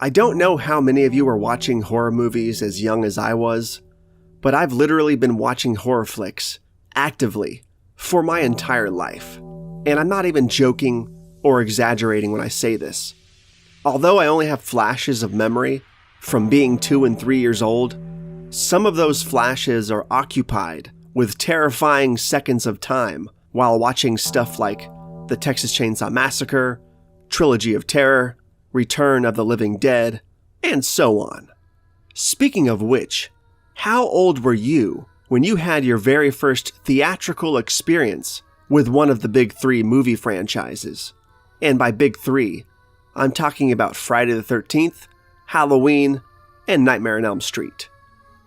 I don't know how many of you were watching horror movies as young as I was, but I've literally been watching horror flicks actively for my entire life. And I'm not even joking or exaggerating when I say this. Although I only have flashes of memory from being 2 and 3 years old, some of those flashes are occupied with terrifying seconds of time while watching stuff like the Texas Chainsaw Massacre, Trilogy of Terror, Return of the Living Dead, and so on. Speaking of which, how old were you when you had your very first theatrical experience with one of the big 3 movie franchises? And by big 3, I'm talking about Friday the 13th, Halloween, and Nightmare on Elm Street.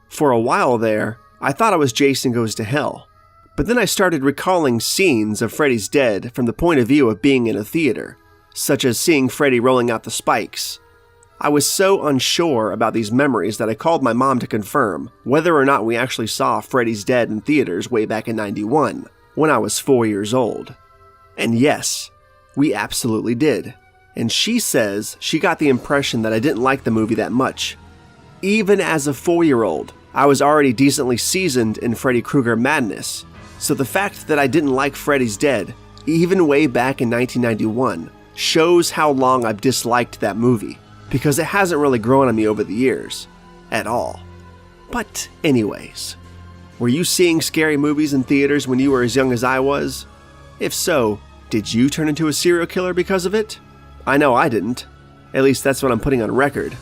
For a while there, I thought it was Jason Goes to Hell, but then I started recalling scenes of Freddy's Dead from the point of view of being in a theater, such as seeing Freddy rolling out the spikes. I was so unsure about these memories that I called my mom to confirm whether or not we actually saw Freddy's Dead in theaters way back in '91, when I was 4 years old. And yes, we absolutely did. And she says she got the impression that I didn't like the movie that much. Even as a 4-year-old, I was already decently seasoned in Freddy Krueger madness, so the fact that I didn't like Freddy's Dead, even way back in 1991, shows how long I've disliked that movie, because it hasn't really grown on me over the years, at all. But anyways, were you seeing scary movies in theaters when you were as young as I was? If so, did you turn into a serial killer because of it? I know I didn't. At least that's what I'm putting on record.